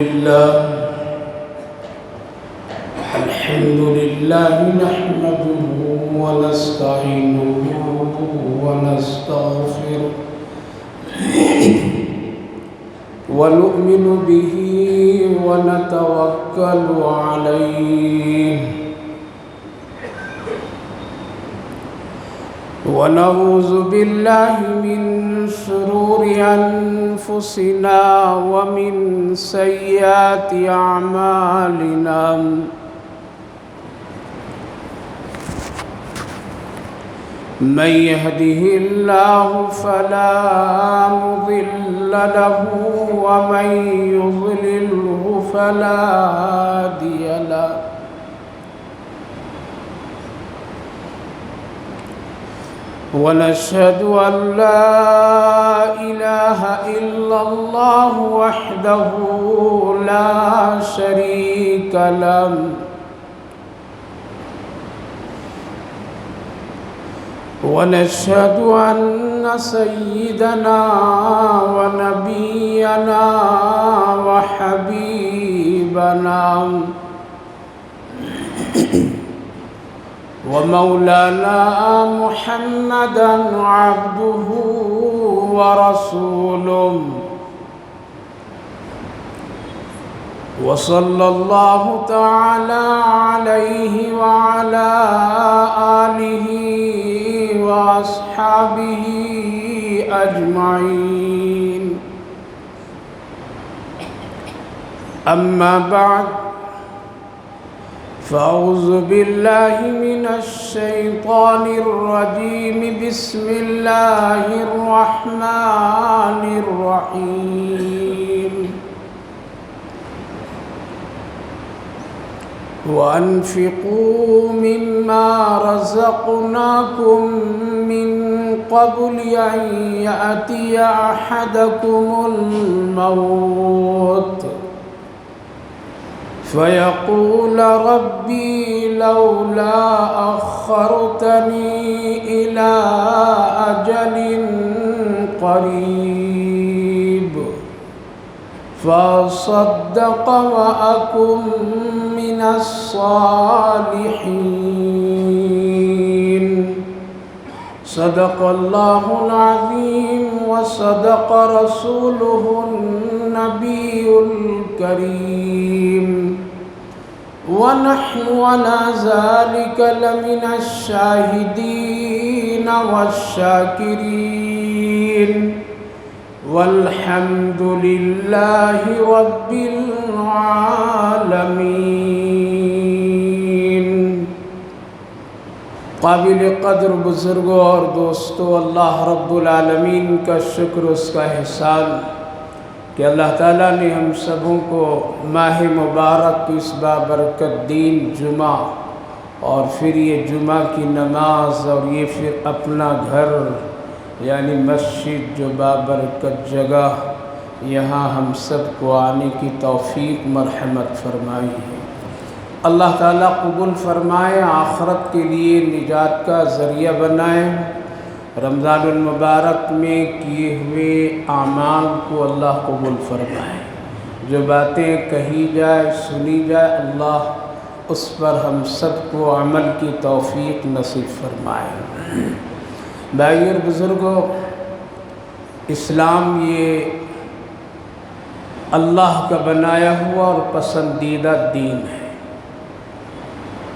الحمد لله نحمده ونستعينه ونستغفره ونؤمن به ونتوكل عليه ونعوذ بالله من شرور أنفسنا ومن سيئات أعمالنا من يهده الله فلا مضل له ومن يضلله فلا هادي له ونشهد أن لا إله إلا الله وحده لا شريك له ونشهد أن سيدنا ونبينا وحبيبنا ومولانا محمدا عبده ورسوله وصلى الله تعالى عليه وعلى آله وأصحابه أجمعين أما بعد فأعوذ بالله من الشيطان الرجيم بسم الله الرحمن الرحيم وأنفقوا مما رزقناكم من قبل أن يأتي أحدكم الموت فيقول ربي لولا أخرتني إلى أجل قريب فأصدق وأكن من الصالحين صدق الله العظيم وصدق رسوله النبي الكريم ونحن على ذلك لمن الشاهدين والشاكرين والحمد لله رب العالمين. قابل قدر بزرگوں اور دوستوں، اللہ رب العالمین کا شکر، اس کا احسان کہ اللہ تعالیٰ نے ہم سبوں کو ماہ مبارک اس بابرکت دین جمعہ اور پھر یہ جمعہ کی نماز اور یہ پھر اپنا گھر یعنی مسجد جو بابرکت جگہ، یہاں ہم سب کو آنے کی توفیق مرحمت فرمائی ہے. اللہ تعالیٰ قبول فرمائے، آخرت کے لیے نجات کا ذریعہ بنائے. رمضان المبارک میں کیے ہوئے اعمال کو اللہ قبول فرمائے. جو باتیں کہی جائے سنی جائے، اللہ اس پر ہم سب کو عمل کی توفیق نصیب فرمائے. بھائی اور بزرگوں، اسلام یہ اللہ کا بنایا ہوا اور پسندیدہ دین ہے.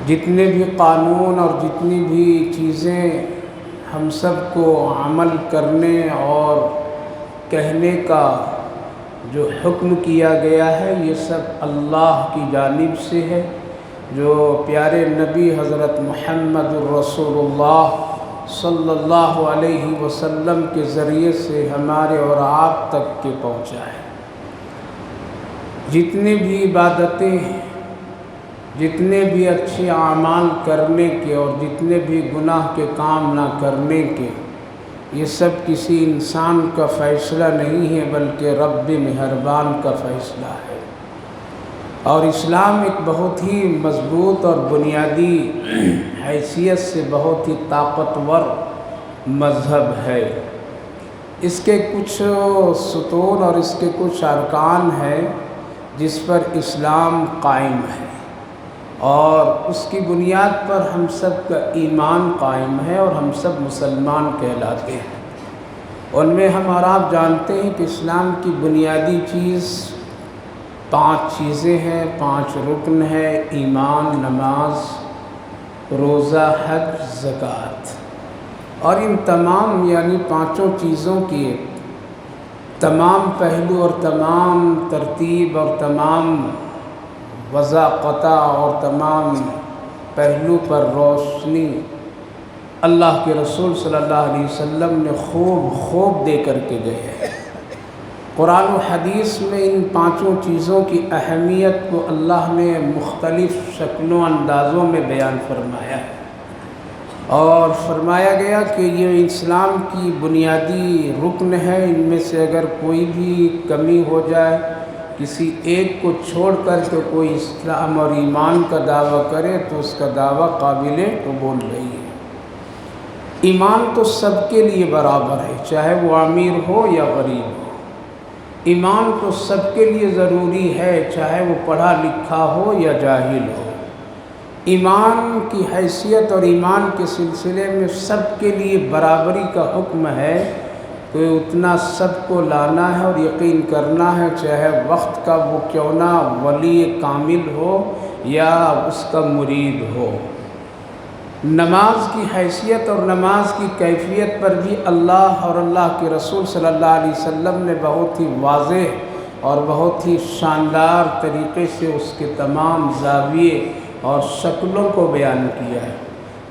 جتنے بھی قانون اور جتنی بھی چیزیں ہم سب کو عمل کرنے اور کہنے کا جو حکم کیا گیا ہے، یہ سب اللہ کی جانب سے ہے، جو پیارے نبی حضرت محمد الرسول اللہ صلی اللہ علیہ وسلم کے ذریعے سے ہمارے اور آپ تک کے پہنچا ہے. جتنے بھی عبادتیں ہیں، جتنے بھی اچھے اعمال کرنے کے اور جتنے بھی گناہ کے کام نہ کرنے کے، یہ سب کسی انسان کا فیصلہ نہیں ہے بلکہ رب مہربان کا فیصلہ ہے. اور اسلام ایک بہت ہی مضبوط اور بنیادی حیثیت سے بہت ہی طاقتور مذہب ہے. اس کے کچھ ستون اور اس کے کچھ ارکان ہیں جس پر اسلام قائم ہے اور اس کی بنیاد پر ہم سب کا ایمان قائم ہے اور ہم سب مسلمان کہلاتے ہیں۔ ان میں ہم اور آپ جانتے ہیں کہ اسلام کی بنیادی چیز 5 چیزیں ہیں، 5 رکن ہے: ایمان، نماز، روزہ، حج، زکوٰۃ۔ اور ان تمام یعنی 5 چیزوں کی تمام پہلو اور تمام ترتیب اور تمام وضاقتہ اور تمام پہلو پر روشنی اللہ کے رسول صلی اللہ علیہ وسلم نے خوب دے کر کے گئے ہیں۔ قرآن و حدیث میں ان 5 چیزوں کی اہمیت کو اللہ نے مختلف شکلوں اندازوں میں بیان فرمایا ہے، اور فرمایا گیا کہ یہ اسلام کی بنیادی رکن ہے، ان میں سے اگر کوئی بھی کمی ہو جائے، کسی ایک کو چھوڑ کر کے کوئی اسلام اور ایمان کا دعویٰ کرے تو اس کا دعویٰ قابل قبول نہیں ہے۔ ایمان تو سب کے لیے برابر ہے، چاہے وہ امیر ہو یا غریب ہو۔ ایمان تو سب کے لیے ضروری ہے، چاہے وہ پڑھا لکھا ہو یا جاہل ہو۔ ایمان کی حیثیت اور ایمان کے سلسلے میں سب کے لیے برابری کا حکم ہے، تو اتنا سب کو لانا ہے اور یقین کرنا ہے، چاہے وقت کا وہ کیوں نہ ولی کامل ہو یا اس کا مرید ہو۔ نماز کی حیثیت اور نماز کی کیفیت پر بھی اللہ اور اللہ کے رسول صلی اللہ علیہ وسلم نے بہت ہی واضح اور بہت ہی شاندار طریقے سے اس کے تمام زاویے اور شکلوں کو بیان کیا ہے۔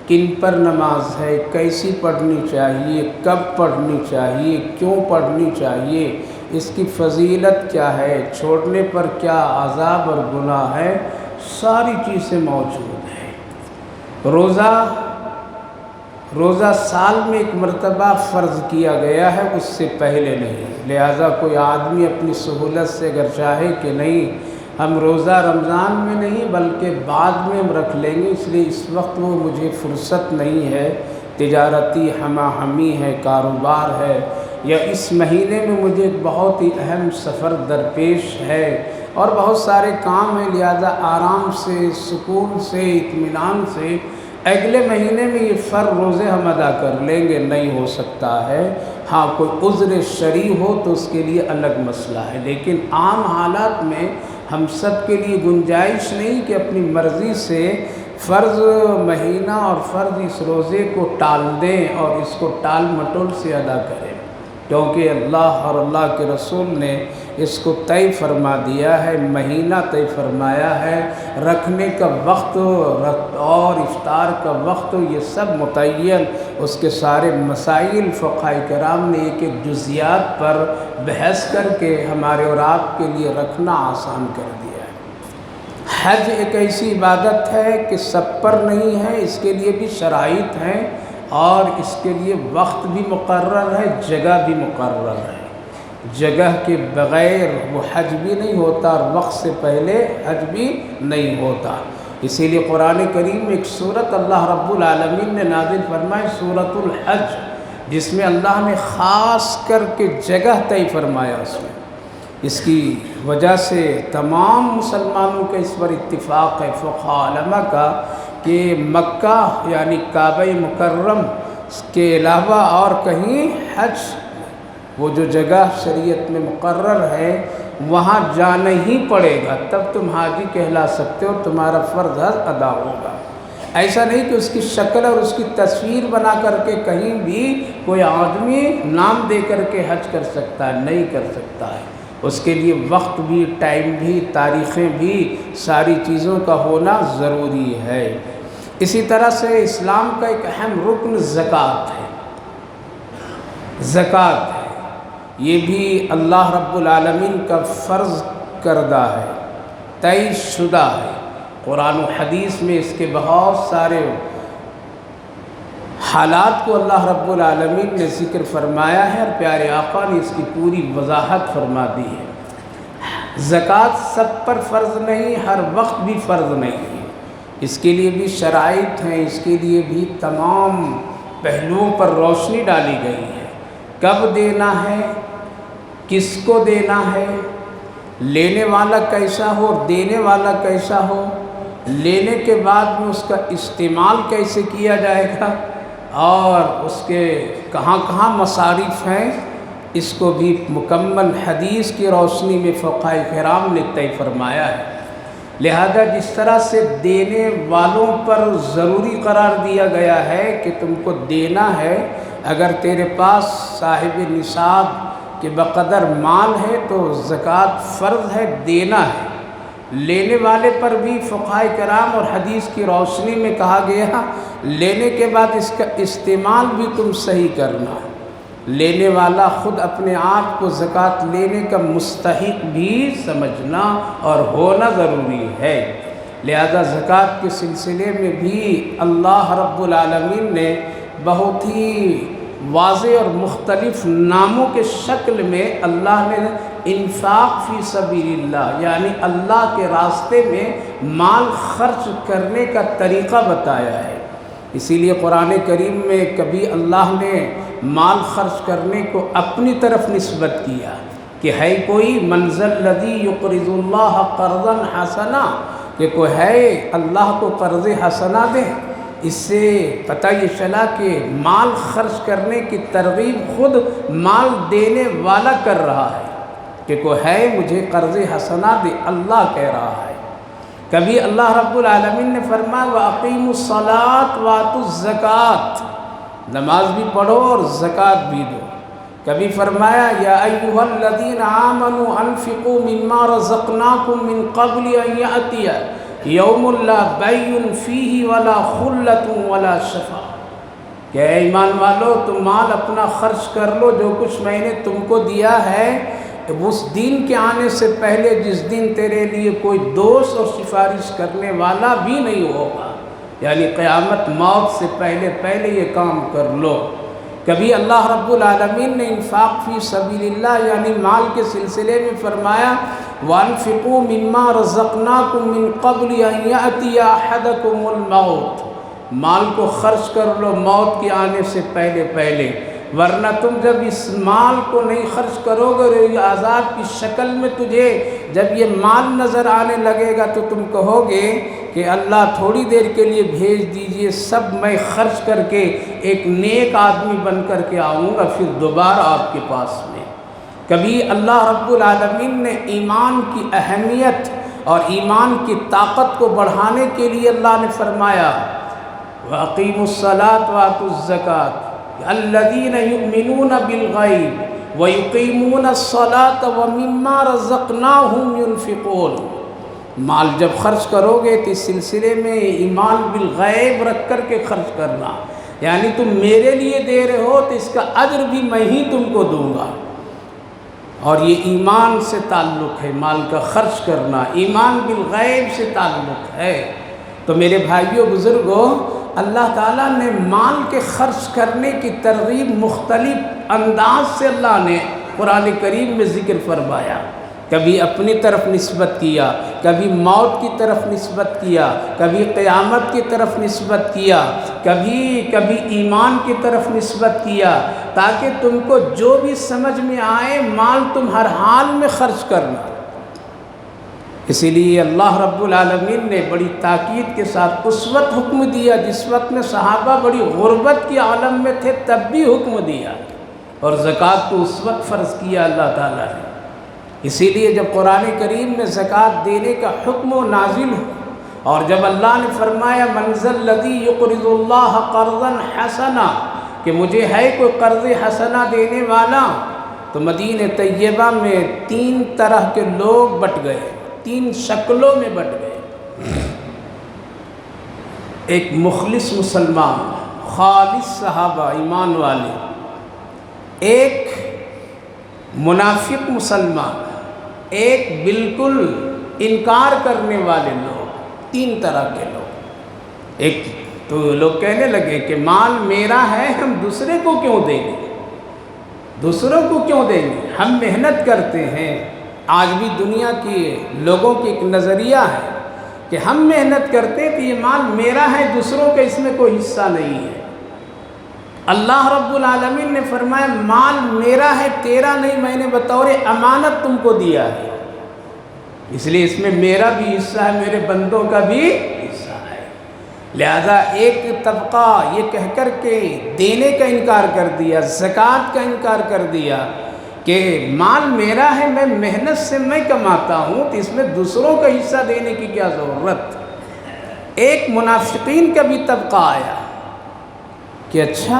کن پر نماز ہے، کیسی پڑھنی چاہیے، کب پڑھنی چاہیے، کیوں پڑھنی چاہیے، اس کی فضیلت کیا ہے، چھوڑنے پر کیا عذاب اور گناہ ہے، ساری چیزیں موجود ہیں۔ روزہ سال میں ایک مرتبہ فرض کیا گیا ہے، اس سے پہلے نہیں، لہٰذا کوئی آدمی اپنی سہولت سے اگر چاہے کہ نہیں ہم روزہ رمضان میں نہیں بلکہ بعد میں ہم رکھ لیں گے، اس لیے اس وقت وہ مجھے فرصت نہیں ہے، تجارتی ہمہ ہمی ہے، کاروبار ہے، یا اس مہینے میں مجھے ایک بہت ہی اہم سفر درپیش ہے اور بہت سارے کام ہیں، لہذا آرام سے، سکون سے، اطمینان سے اگلے مہینے میں یہ روزے ہم ادا کر لیں گے، نہیں ہو سکتا ہے۔ ہاں کوئی عذر شرعی ہو تو اس کے لیے الگ مسئلہ ہے، لیکن عام حالات میں ہم سب کے لیے گنجائش نہیں کہ اپنی مرضی سے فرض مہینہ اور فرض اس روزے کو ٹال دیں اور اس کو ٹال مٹول سے ادا کریں، کیونکہ اللہ اور اللہ کے رسول نے اس کو طے فرما دیا ہے، مہینہ طے فرمایا ہے، رکھنے کا وقت اور افطار کا وقت، یہ سب متعین، اس کے سارے مسائل فقہاء کرام نے ایک ایک جزیات پر بحث کر کے ہمارے اور آپ کے لیے رکھنا آسان کر دیا ہے۔ حج ایک ایسی عبادت ہے کہ سب پر نہیں ہے، اس کے لیے بھی شرائط ہیں اور اس کے لیے وقت بھی مقرر ہے، جگہ بھی مقرر ہے۔ جگہ کے بغیر وہ حج بھی نہیں ہوتا اور وقت سے پہلے حج بھی نہیں ہوتا۔ اسی لیے قرآن کریم میں ایک سورت اللہ رب العالمین نے نازل فرمائی، سورۃ الحج، جس میں اللہ نے خاص کر کے جگہ طے فرمایا اس میں۔ اس کی وجہ سے تمام مسلمانوں کا اس پر اتفاق ہے، فقہاء علماء کا، کہ مکہ یعنی کعبہ مکرم کے علاوہ اور کہیں حج، وہ جو جگہ شریعت میں مقرر ہے وہاں جانا ہی پڑے گا، تب تم حاجی کہلا سکتے ہو، تمہارا فرض حج ادا ہوگا۔ ایسا نہیں کہ اس کی شکل اور اس کی تصویر بنا کر کے کہیں بھی کوئی آدمی نام دے کر کے حج کر سکتا ہے، نہیں کر سکتا ہے۔ اس کے لیے وقت بھی، ٹائم بھی، تاریخیں بھی، ساری چیزوں کا ہونا ضروری ہے۔ اسی طرح سے اسلام کا ایک اہم رکن زکوٰۃ ہے۔ زکوٰۃ ہے، یہ بھی اللہ رب العالمین کا فرض کردہ ہے، طے شدہ ہے۔ قرآن و حدیث میں اس کے بہت سارے حالات کو اللہ رب العالمین نے ذکر فرمایا ہے اور پیارے آقا نے اس کی پوری وضاحت فرما دی ہے۔ زکوٰۃ سب پر فرض نہیں، ہر وقت بھی فرض نہیں ہے، اس کے لیے بھی شرائط ہیں، اس کے لیے بھی تمام پہلوؤں پر روشنی ڈالی گئی ہے۔ کب دینا ہے، کس کو دینا ہے، لینے والا کیسا ہو اور دینے والا کیسا ہو، لینے کے بعد میں اس کا استعمال کیسے کیا جائے گا، اور اس کے کہاں کہاں مصارف ہیں، اس کو بھی مکمل حدیث کی روشنی میں فقہاء کرام نے طے فرمایا ہے۔ لہذا جس طرح سے دینے والوں پر ضروری قرار دیا گیا ہے کہ تم کو دینا ہے، اگر تیرے پاس صاحب نصاب کے بقدر مال ہے تو زکوٰۃ فرض ہے، دینا ہے۔ لینے والے پر بھی فقہاء کرام اور حدیث کی روشنی میں کہا گیا لینے کے بعد اس کا استعمال بھی تم صحیح کرنا ہے۔ لینے والا خود اپنے آپ کو زکوٰۃ لینے کا مستحق بھی سمجھنا اور ہونا ضروری ہے۔ لہذا زکوٰۃ کے سلسلے میں بھی اللہ رب العالمین نے بہت ہی واضح اور مختلف ناموں کے شکل میں اللہ نے انفاق فی سبیل اللہ، یعنی اللہ کے راستے میں مال خرچ کرنے کا طریقہ بتایا ہے۔ اسی لیے قرآن کریم میں کبھی اللہ نے مال خرچ کرنے کو اپنی طرف نسبت کیا کہ ہے کوئی منزل الذی یقرض اللہ قرضا حسنا، کہ کوئی ہے اللہ کو قرض حسنا دے۔ اس سے پتہ یہ چلا کہ مال خرچ کرنے کی ترغیب خود مال دینے والا کر رہا ہے کہ کوئی ہے مجھے قرض حسنا دے، اللہ کہہ رہا ہے۔ کبھی اللہ رب العالمین نے فرمایا وَأَقِيمُوا الصَّلَاةَ وَآتُوا الزَّكَاةَ، نماز بھی پڑھو اور زکوٰۃ بھی دو۔ کبھی فرمایا یا ایھا الذین آمنوا انفقوا مما رزقناکم من قبل ان یأتی یوم لا بیع فیہ ولا خلۃ ولا شفاعۃ، کہ اے ایمان والو تم مال اپنا خرچ کر لو، جو کچھ میں نے تم کو دیا ہے اس دن کے آنے سے پہلے جس دن تیرے لیے کوئی دوست اور سفارش کرنے والا بھی نہیں ہوگا، یعنی قیامت موت سے پہلے پہلے یہ کام کر لو۔ کبھی اللہ رب العالمین نے انفاق فی سبیل اللہ یعنی مال کے سلسلے میں فرمایا وَأَنفِقُوا مِمَّا رَزَقْنَاكُم مِّن قَبْلِ أَن يَأْتِيَ أَحَدَكُمُ الْمَوْتُ، مال کو خرچ کر لو موت کے آنے سے پہلے پہلے، ورنہ تم جب اس مال کو نہیں خرچ کرو گے اور یہ عذاب کی شکل میں تجھے جب یہ مال نظر آنے لگے گا تو تم کہو گے کہ اللہ تھوڑی دیر کے لیے بھیج دیجئے، سب میں خرچ کر کے ایک نیک آدمی بن کر کے آؤں گا پھر دوبارہ آپ کے پاس میں۔ کبھی اللہ رب العالمین نے ایمان کی اہمیت اور ایمان کی طاقت کو بڑھانے کے لیے اللہ نے فرمایا وَأَقِيمُوا الصَّلَاةَ وَآتُوا الزَّكَاةَ الذین یؤمنون بالغیب ویقیمون الصلاة ومما رزقناہم ینفقون، مال جب خرچ کرو گے تو اس سلسلے میں ایمان بالغیب رکھ کر کے خرچ کرنا، یعنی تم میرے لیے دے رہے ہو تو اس کا اجر بھی میں ہی تم کو دوں گا، اور یہ ایمان سے تعلق ہے، مال کا خرچ کرنا ایمان بالغیب سے تعلق ہے۔ تو میرے بھائیوں بزرگوں، اللہ تعالیٰ نے مال کے خرچ کرنے کی ترغیب مختلف انداز سے اللہ نے قرآن کریم میں ذکر فرمایا، کبھی اپنی طرف نسبت کیا، کبھی موت کی طرف نسبت کیا، کبھی قیامت کی طرف نسبت کیا، کبھی ایمان کی طرف نسبت کیا، تاکہ تم کو جو بھی سمجھ میں آئے مال تم ہر حال میں خرچ کرنا۔ اسی لیے اللہ رب العالمین نے بڑی تاکید کے ساتھ اس وقت حکم دیا جس وقت میں صحابہ بڑی غربت کے عالم میں تھے، تب بھی حکم دیا، اور زکوٰۃ کو اس وقت فرض کیا اللہ تعالیٰ نے۔ اسی لیے جب قرآن کریم میں زکوٰۃ دینے کا حکم نازل ہو اور جب اللہ نے فرمایا منزل الذی یقرض اللہ قرضا حسنا، کہ مجھے ہے کوئی قرض حسنا دینے والا، تو مدینہ طیبہ میں 3 طرح کے لوگ بٹ گئے، 3 شکلوں میں بٹ گئے۔ ایک مخلص مسلمان، خالص صحابہ ایمان والے، ایک منافق مسلمان، ایک بالکل انکار کرنے والے لوگ، 3 طرح کے لوگ۔ ایک تو لوگ کہنے لگے کہ مال میرا ہے، ہم دوسرے کو کیوں دیں گے، دوسروں کو کیوں دیں گے، ہم محنت کرتے ہیں۔ آج بھی دنیا کے لوگوں کی ایک نظریہ ہے کہ ہم محنت کرتے تو یہ مال میرا ہے، دوسروں کا اس میں کوئی حصہ نہیں ہے۔ اللہ رب العالمین نے فرمایا مال میرا ہے، تیرا نہیں، میں نے بطور امانت تم کو دیا ہے، اس لیے اس میں میرا بھی حصہ ہے، میرے بندوں کا بھی حصہ ہے۔ لہذا ایک طبقہ یہ کہہ کر کے دینے کا انکار کر دیا، زکوٰۃ کا انکار کر دیا کہ مال میرا ہے، میں محنت سے میں کماتا ہوں، تو اس میں دوسروں کا حصہ دینے کی کیا ضرورت۔ ایک منافقین کا بھی طبقہ آیا کہ اچھا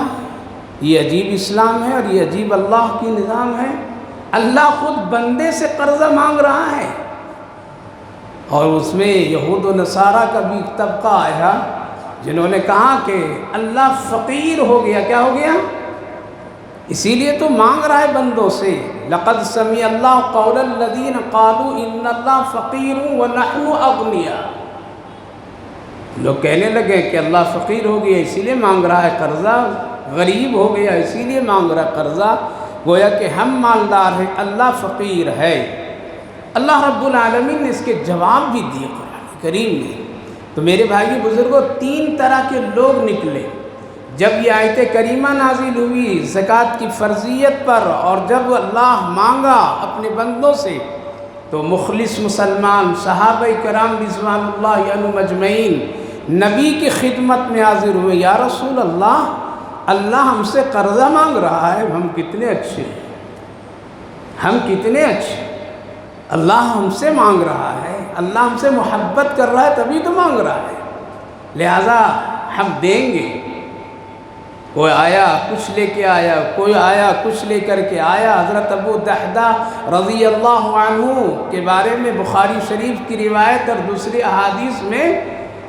یہ عجیب اسلام ہے اور یہ عجیب اللہ کی نظام ہے، اللہ خود بندے سے قرضہ مانگ رہا ہے۔ اور اس میں یہود و نصارہ کا بھی طبقہ آیا جنہوں نے کہا کہ اللہ فقیر ہو گیا، کیا ہو گیا، اسی لیے تو مانگ رہا ہے بندوں سے۔ لقد سمع اللہ قول الذین قالوا ان اللہ فقیر ونحن اغنیاء، لوگ کہنے لگے کہ اللہ فقیر ہو گیا اسی لیے مانگ رہا ہے قرضہ، غریب ہو گیا اسی لیے مانگ رہا ہے قرضہ، گویا کہ ہم مالدار ہیں، اللہ فقیر ہے۔ اللہ رب العالمین نے اس کے جواب بھی دیے قرآن کریم میں۔ تو میرے بھائی بزرگوں، تین طرح کے لوگ نکلے جب یہ آیت کریمہ نازل ہوئی زکوٰۃ کی فرضیت پر، اور جب اللہ مانگا اپنے بندوں سے تو مخلص مسلمان صحابہ کرام رضوان اللہ عنہم اجمعین نبی کی خدمت میں حاضر ہوئے، یا رسول اللہ، اللہ ہم سے قرضہ مانگ رہا ہے، ہم کتنے اچھے ہیں، ہم کتنے اچھے، اللہ ہم سے مانگ رہا ہے، اللہ ہم سے محبت کر رہا ہے تبھی تو مانگ رہا ہے، لہذا ہم دیں گے۔ کوئی آیا کچھ لے کے آیا، کوئی آیا کچھ لے کر کے آیا۔ حضرت ابو دحدہ رضی اللہ عنہ کے بارے میں بخاری شریف کی روایت اور دوسری احادیث میں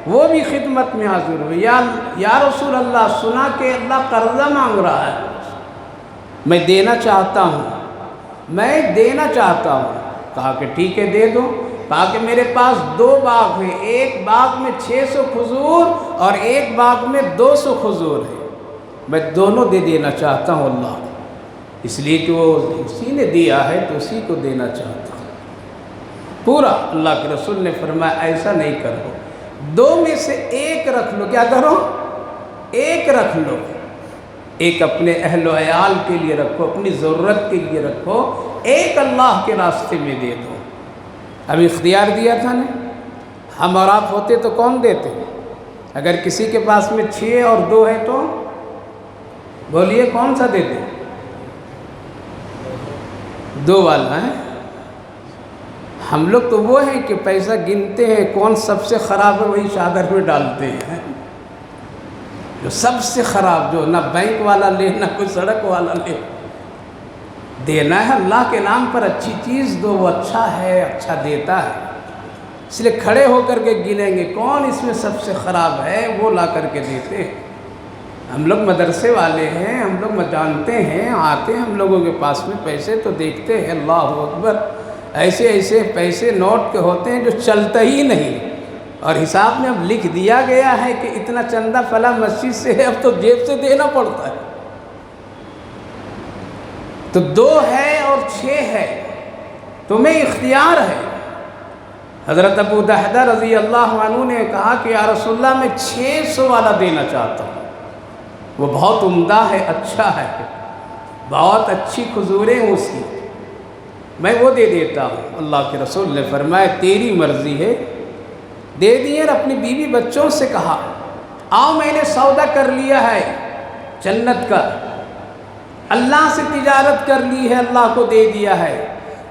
وہ بھی خدمت میں حاضر ہوئے، یا رسول اللہ، سنا کہ اللہ قرضہ مانگ رہا ہے، میں دینا چاہتا ہوں، میں دینا چاہتا ہوں۔ کہا کہ ٹھیک ہے دے دو۔ کہا کہ میرے پاس 2 باغ ہیں، ایک باغ میں 600 کھجور اور ایک باغ میں 200 کھجور ہے، میں دونوں دے دینا چاہتا ہوں اللہ، اس لیے کہ وہ اسی نے دیا ہے تو اسی کو دینا چاہتا ہوں پورا۔ اللہ کے رسول نے فرمایا ایسا نہیں کرو، 2 میں سے ایک رکھ لو۔ کیا کرو؟ ایک رکھ لو، ایک اپنے اہل و عیال کے لیے رکھو، اپنی ضرورت کے لیے رکھو، ایک اللہ کے راستے میں دے دو۔ اب اختیار دیا تھا نا، ہم اور آپ ہوتے تو کون دیتے؟ اگر کسی کے پاس میں 6 اور 2 ہے تو بولیے کون سا دیتے؟ 2 والا ہے۔ ہم لوگ تو وہ ہیں کہ پیسہ گنتے ہیں، کون سب سے خراب ہے وہی چادر میں ڈالتے ہیں، جو سب سے خراب، جو نہ بینک والا لے نہ کوئی سڑک والا لے۔ دینا ہے اللہ کے نام پر، اچھی چیز دو، وہ اچھا ہے، اچھا دیتا ہے، اس لیے کھڑے ہو کر کے گنیں گے کون اس میں سب سے خراب ہے، وہ لا کر کے دیتے ہیں۔ ہم لوگ مدرسے والے ہیں، ہم لوگ جانتے ہیں، آتے ہیں ہم لوگوں کے پاس میں پیسے تو دیکھتے ہیں، اللہ اکبر، ایسے ایسے پیسے نوٹ کے ہوتے ہیں جو چلتا ہی نہیں، اور حساب میں اب لکھ دیا گیا ہے کہ اتنا چندہ فلاں مسجد سے ہے، اب تو جیب سے دینا پڑتا ہے۔ تو 2 ہے اور 6 ہے، تمہیں اختیار ہے۔ حضرت ابو دحدہ رضی اللہ عنہ نے کہا کہ یا رسول اللہ، میں 600 والا دینا چاہتا ہوں، وہ بہت عمدہ ہے، اچھا ہے، بہت اچھی کھجوریں ہیں اس کی، میں وہ دے دیتا ہوں۔ اللہ کے رسول نے فرمایا تیری مرضی ہے، دے دیے۔ اور اپنی بیوی بچوں سے کہا آؤ میں نے سودا کر لیا ہے جنت کا، اللہ سے تجارت کر لی ہے، اللہ کو دے دیا ہے،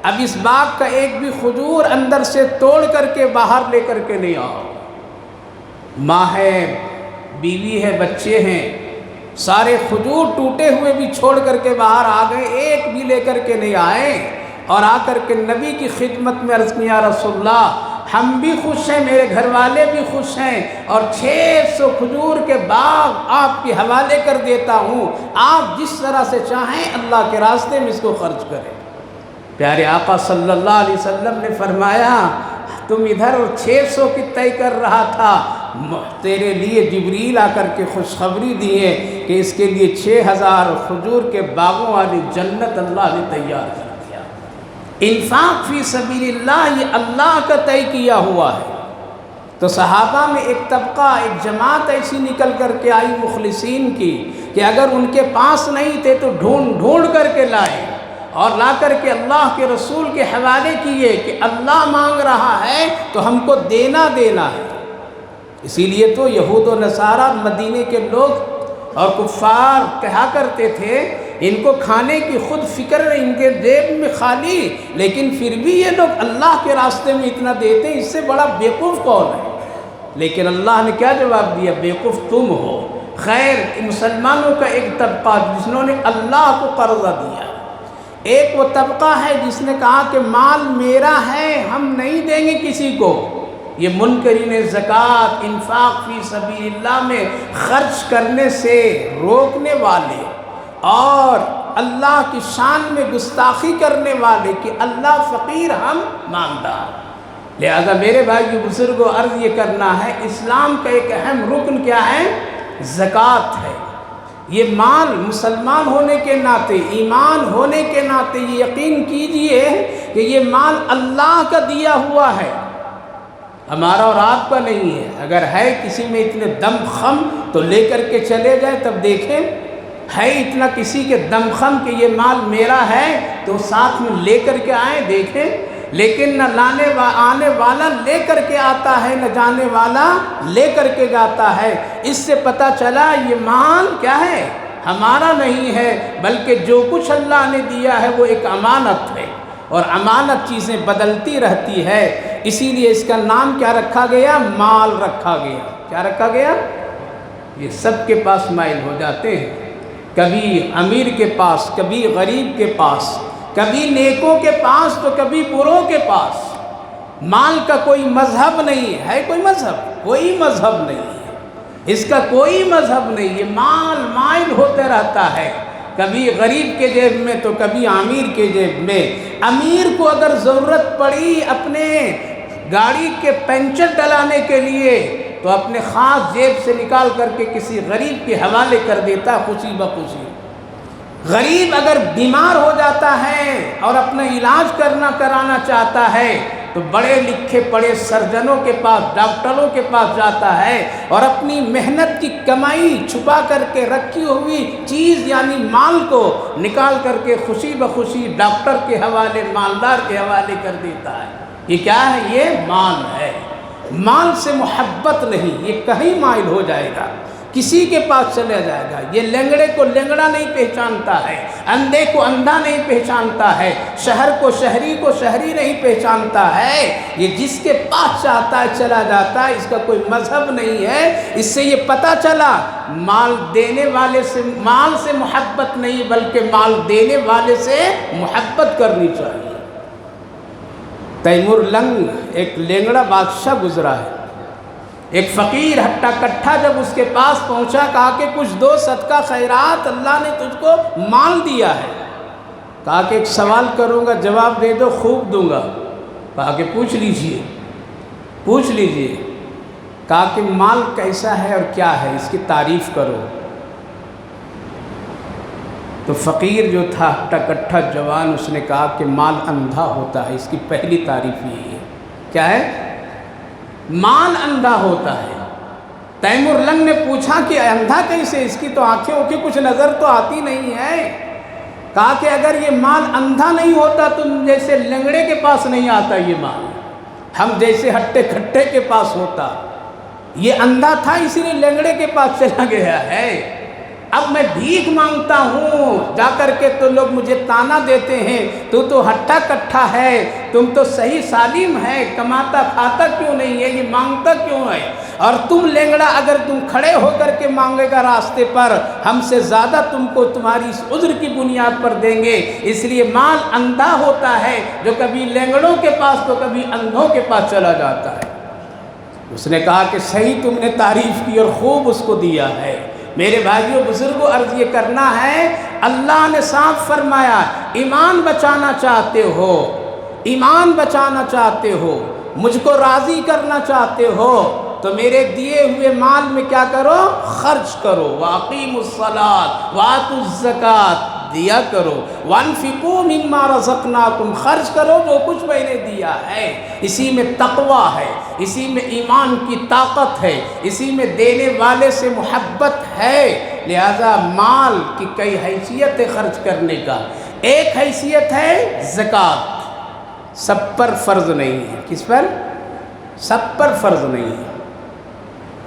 اب اس باغ کا ایک بھی کھجور اندر سے توڑ کر کے باہر لے کر کے نہیں آؤ۔ ماں ہے، بیوی ہے، بچے ہیں، سارے کھجور ٹوٹے ہوئے بھی چھوڑ کر کے باہر آ گئے، ایک بھی لے کر کے نہیں آئے، اور آ کر کے نبی کی خدمت میں عرض کیا رسول اللہ، ہم بھی خوش ہیں، میرے گھر والے بھی خوش ہیں، اور 600 کھجور کے باغ آپ کے حوالے کر دیتا ہوں، آپ جس طرح سے چاہیں اللہ کے راستے میں اس کو خرچ کریں۔ پیارے آقا صلی اللہ علیہ وسلم نے فرمایا تم ادھر 600 کی طے کر رہا تھا، تیرے لیے جبریل آ کر کے خوشخبری دی ہے کہ اس کے لیے 6000 کھجور کے باغوں والی جنت اللہ نے تیار کر دیا۔ انفاق فی سبیل اللہ یہ اللہ کا طے کیا ہوا ہے۔ تو صحابہ میں ایک طبقہ، ایک جماعت ایسی نکل کر کے آئی مخلصین کی کہ اگر ان کے پاس نہیں تھے تو ڈھونڈ ڈھونڈ کر کے لائے، اور لا کر کے اللہ کے رسول کے حوالے کیے کہ اللہ مانگ رہا ہے تو ہم کو دینا ہے۔ اسی لیے تو یہود و نصارہ مدینے کے لوگ اور کفار کہا کرتے تھے ان کو کھانے کی خود فکر نہیں، ان کے جیب میں خالی، لیکن پھر بھی یہ لوگ اللہ کے راستے میں اتنا دیتے ہیں، اس سے بڑا بیوقوف کون ہے؟ لیکن اللہ نے کیا جواب دیا؟ بیوقوف تم ہو۔ خیر، مسلمانوں کا ایک طبقہ جنہوں نے اللہ کو قرضہ دیا، ایک وہ طبقہ ہے جس نے کہا کہ مال میرا ہے، ہم نہیں دیں گے کسی کو۔ یہ منکرین زکوٰۃ، انفاق فی سبیل اللہ میں خرچ کرنے سے روکنے والے اور اللہ کی شان میں گستاخی کرنے والے کہ اللہ فقیر ہم مالدار۔ لہذا میرے بھائی بزرگوں، عرض یہ کرنا ہے، اسلام کا ایک اہم رکن کیا ہے؟ زکوٰۃ ہے۔ یہ مال مسلمان ہونے کے ناطے، ایمان ہونے کے ناطے یہ یقین کیجئے کہ یہ مال اللہ کا دیا ہوا ہے، ہمارا اور آپ کا نہیں ہے۔ اگر ہے کسی میں اتنے دم خم تو لے کر کے چلے جائیں، تب دیکھیں ہے اتنا کسی کے دم خم کہ یہ مال میرا ہے تو ساتھ میں لے کر کے آئیں، دیکھیں۔ لیکن نہ آنے والا لے کر کے آتا ہے، نہ جانے والا لے کر کے جاتا ہے۔ اس سے پتہ چلا یہ مال کیا ہے؟ ہمارا نہیں ہے، بلکہ جو کچھ اللہ نے دیا ہے وہ ایک امانت ہے، اور امانت چیزیں بدلتی رہتی ہے۔ اسی لیے اس کا نام کیا رکھا گیا؟ مال رکھا گیا۔ کیا رکھا گیا؟ یہ سب کے پاس مائل ہو جاتے ہیں، کبھی امیر کے پاس، کبھی غریب کے پاس، کبھی نیکوں کے پاس تو کبھی بروں کے پاس۔ مال کا کوئی مذہب نہیں ہے، کوئی مذہب؟ کوئی مذہب نہیں ہے، اس کا کوئی مذہب نہیں۔ یہ مال مائل ہوتے رہتا ہے، کبھی غریب کے جیب میں تو کبھی امیر کے جیب میں۔ امیر کو اگر ضرورت پڑی اپنے گاڑی کے پنچر ڈلانے کے لیے تو اپنے خاص جیب سے نکال کر کے کسی غریب کے حوالے کر دیتا، خوشی بخوشی۔ غریب اگر بیمار ہو جاتا ہے اور اپنا علاج کرانا چاہتا ہے تو بڑے لکھے پڑے سرجنوں کے پاس، ڈاکٹروں کے پاس جاتا ہے، اور اپنی محنت کی کمائی چھپا کر کے رکھی ہوئی چیز یعنی مال کو نکال کر کے خوشی بخوشی ڈاکٹر کے حوالے، مالدار کے حوالے کر دیتا ہے۔ یہ کیا ہے؟ یہ مال ہے۔ مال سے محبت نہیں، یہ کہیں مائل ہو جائے گا، کسی کے پاس چلا جائے گا۔ یہ لنگڑے کو لنگڑا نہیں پہچانتا ہے، اندھے کو اندھا نہیں پہچانتا ہے، شہر کو شہری نہیں پہچانتا ہے۔ یہ جس کے پاس چاہتا ہے چلا جاتا ہے، اس کا کوئی مذہب نہیں ہے۔ اس سے یہ پتہ چلا مال دینے والے سے، مال سے محبت نہیں بلکہ مال دینے والے سے محبت کرنی چاہیے۔ تیمور لنگ ایک لنگڑا بادشاہ گزرا ہے، ایک فقیر ہٹا کٹھا جب اس کے پاس پہنچا، کہا کہ کچھ دو، صدقہ خیرات، اللہ نے تجھ کو مال دیا ہے۔ کہا کہ ایک سوال کروں گا، جواب دے دو، خوب دوں گا۔ کہا کہ پوچھ لیجئے۔ کہا کہ مال کیسا ہے اور کیا ہے، اس کی تعریف کرو۔ تو فقیر جو تھا ہٹا کٹھا جوان، اس نے کہا کہ مال اندھا ہوتا ہے، اس کی پہلی تعریف یہی ہے۔ کیا ہے؟ مال اندھا ہوتا ہے۔ تیمور لنگ نے پوچھا کہ اندھا کیسے؟ اس کی تو آنکھیں کچھ نظر تو آتی نہیں ہے۔ کہا کہ اگر یہ مال اندھا نہیں ہوتا تو جیسے لنگڑے کے پاس نہیں آتا یہ مال، ہم جیسے ہٹے کھٹے کے پاس ہوتا۔ یہ اندھا تھا اسی لیے لنگڑے کے پاس چلا گیا ہے۔ اب میں بھیک مانگتا ہوں جا کر کے تو لوگ مجھے تانا دیتے ہیں، تو ہٹا کٹھا ہے، تم تو صحیح سالم ہے، کماتا کھاتا کیوں نہیں ہے، یہ مانگتا کیوں ہے؟ اور تم لنگڑا، اگر تم کھڑے ہو کر کے مانگے گا راستے پر، ہم سے زیادہ تم کو تمہاری اس عذر کی بنیاد پر دیں گے۔ اس لیے مال اندھا ہوتا ہے، جو کبھی لنگڑوں کے پاس تو کبھی اندھوں کے پاس چلا جاتا ہے۔ اس نے کہا کہ صحیح تم نے تعریف کی اور خوب اس کو دیا ہے۔ میرے بھائیوں بزرگوں، عرض یہ کرنا ہے، اللہ نے صاف فرمایا، ایمان بچانا چاہتے ہو، ایمان بچانا چاہتے ہو، مجھ کو راضی کرنا چاہتے ہو تو میرے دیے ہوئے مال میں کیا کرو؟ خرچ کرو۔ وَأَقِيمُوا الصَّلَاةَ وَآتُوا الزَّكَاةَ، دیا کرو۔ وَأَنفِقُوا مِمَّا رَزَقْنَاكُمْ، خرچ کرو جو کچھ میں نے دیا ہے۔ اسی میں تقویٰ ہے، اسی میں ایمان کی طاقت ہے، اسی میں دینے والے سے محبت ہے۔ لہذا مال کی کئی حیثیت ہے خرچ کرنے کا۔ ایک حیثیت ہے زکوٰۃ، سب پر فرض نہیں ہے۔ کس پر؟ سب پر فرض نہیں ہے،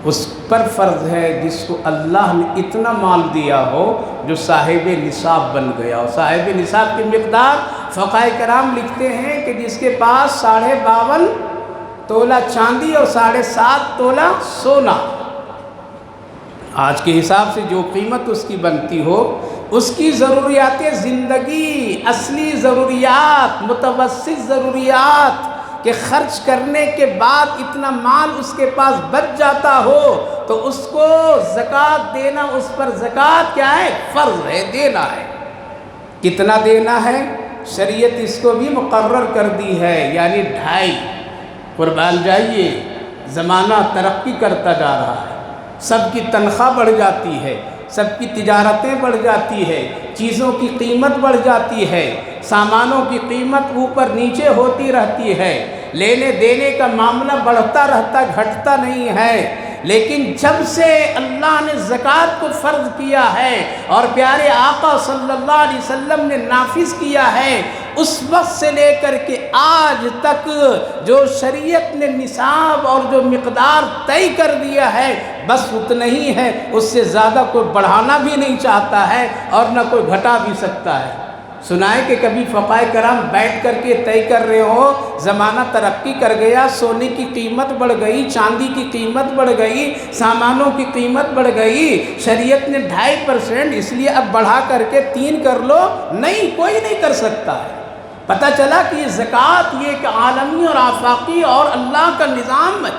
اس پر فرض ہے جس کو اللہ نے اتنا مال دیا ہو جو صاحب نصاب بن گیا ہو۔ صاحب نصاب کی مقدار فقہاء کرام لکھتے ہیں کہ جس کے پاس 52.5 تولہ چاندی اور 7.5 تولہ سونا، آج کے حساب سے جو قیمت اس کی بنتی ہو، اس کی ضروریات زندگی، اصلی ضروریات، متوسط ضروریات کہ خرچ کرنے کے بعد اتنا مال اس کے پاس بچ جاتا ہو تو اس کو زکوٰۃ دینا، اس پر زکوٰۃ کیا ہے؟ فرض ہے، دینا ہے۔ کتنا دینا ہے؟ شریعت اس کو بھی مقرر کر دی ہے، یعنی 2.5۔ قربان جائیے، زمانہ ترقی کرتا جا رہا ہے، سب کی تنخواہ بڑھ جاتی ہے، سب کی تجارتیں بڑھ جاتی ہے، چیزوں کی قیمت بڑھ جاتی ہے، سامانوں کی قیمت اوپر نیچے ہوتی رہتی ہے، لینے دینے کا معاملہ بڑھتا رہتا، گھٹتا نہیں ہے۔ لیکن جب سے اللہ نے زکوٰۃ کو فرض کیا ہے اور پیارے آقا صلی اللہ علیہ وسلم نے نافذ کیا ہے، اس وقت سے لے کر کے آج تک جو شریعت نے نصاب اور جو مقدار طے کر دیا ہے، بس اتنا ہی ہے، اس سے زیادہ کوئی بڑھانا بھی نہیں چاہتا ہے اور نہ کوئی گھٹا بھی سکتا ہے۔ سنائے کہ کبھی فقہاء کرام بیٹھ کر کے طے کر رہے ہو، زمانہ ترقی کر گیا، سونے کی قیمت بڑھ گئی، چاندی کی قیمت بڑھ گئی، سامانوں کی قیمت بڑھ گئی، شریعت نے 2.5% اس لیے اب بڑھا کر کے 3 کر لو؟ نہیں، کوئی نہیں کر سکتا ہے۔ پتہ چلا کہ یہ زکوٰۃ یہ ایک عالمی اور آفاقی اور اللہ کا نظام ہے،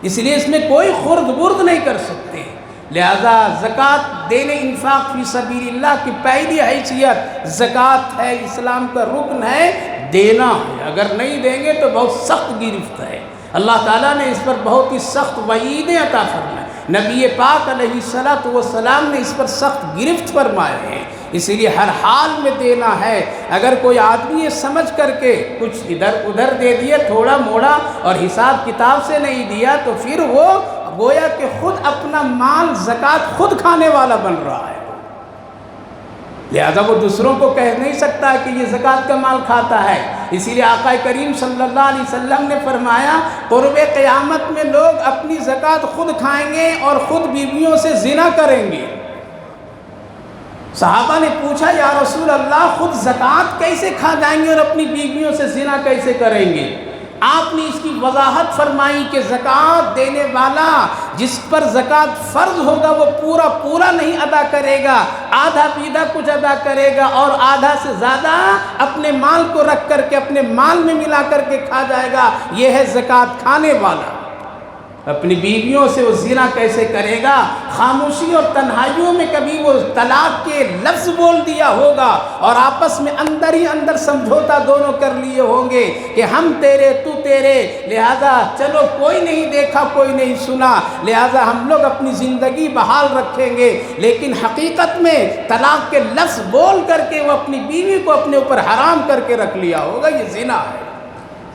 اس لیے اس میں کوئی خرد برد نہیں کر سکتے۔ لہذا زکوٰۃ دینے، انفاق فی سبیل اللہ کی پہلی حیثیت زکوٰۃ ہے، اسلام کا رکن ہے، دینا ہے۔ اگر نہیں دیں گے تو بہت سخت گرفت ہے، اللہ تعالیٰ نے اس پر بہت ہی سخت وعیدیں عطا فرمائے، نبی پاک علیہ السلام نے اس پر سخت گرفت فرمائے ہیں، اسی لیے ہر حال میں دینا ہے۔ اگر کوئی آدمی یہ سمجھ کر کے کچھ ادھر ادھر دے دیا، تھوڑا موڑا اور حساب کتاب سے نہیں دیا، تو پھر وہ گویا کہ خود اپنا مال زکوٰۃ خود کھانے والا بن رہا ہے، لہذا وہ دوسروں کو کہہ نہیں سکتا کہ یہ زکوٰۃ کا مال کھاتا ہے۔ اسی لیے آقا کریم صلی اللہ علیہ وسلم نے فرمایا، قرب قیامت میں لوگ اپنی زکوٰۃ خود کھائیں گے اور خود بیویوں سے زنا کریں گے۔ صحابہ نے پوچھا، یا رسول اللہ، خود زکوٰۃ کیسے کھا جائیں گے اور اپنی بیویوں سے زنا کیسے کریں گے؟ آپ نے اس کی وضاحت فرمائی کہ زکوٰۃ دینے والا جس پر زکوٰۃ فرض ہوگا وہ پورا نہیں ادا کرے گا، آدھا پیدھا کچھ ادا کرے گا اور آدھا سے زیادہ اپنے مال کو رکھ کر کے اپنے مال میں ملا کر کے کھا جائے گا، یہ ہے زکوٰۃ کھانے والا۔ اپنی بیویوں سے وہ زنا کیسے کرے گا؟ خاموشی اور تنہائیوں میں کبھی وہ طلاق کے لفظ بول دیا ہوگا اور آپس میں اندر ہی اندر سمجھوتا دونوں کر لیے ہوں گے کہ ہم تیرے تو تیرے، لہذا چلو کوئی نہیں دیکھا کوئی نہیں سنا، لہذا ہم لوگ اپنی زندگی بحال رکھیں گے، لیکن حقیقت میں طلاق کے لفظ بول کر کے وہ اپنی بیوی کو اپنے اوپر حرام کر کے رکھ لیا ہوگا، یہ زنا ہے۔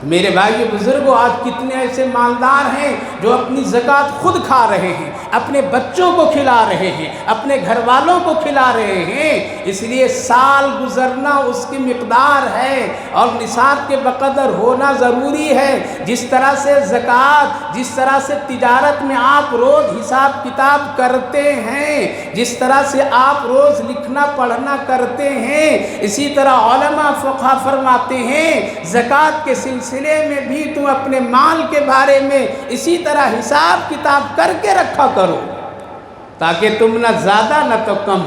میرے بھائی بزرگوں، آج کتنے ایسے مالدار ہیں جو اپنی زکوٰۃ خود کھا رہے ہیں، اپنے بچوں کو کھلا رہے ہیں، اپنے گھر والوں کو کھلا رہے ہیں، اس لیے سال گزرنا اس کی مقدار ہے اور نصاب کے بقدر ہونا ضروری ہے۔ جس طرح سے زکوٰۃ، جس طرح سے تجارت میں آپ روز حساب کتاب کرتے ہیں، جس طرح سے آپ روز لکھنا پڑھنا کرتے ہیں، اسی طرح علماء فقہا فرماتے ہیں زکوٰۃ کے سلسلے میں بھی تم اپنے مال کے بارے میں اسی طرح حساب کتاب کر کے رکھا کرو، تاکہ تم نہ زیادہ نہ تو کم،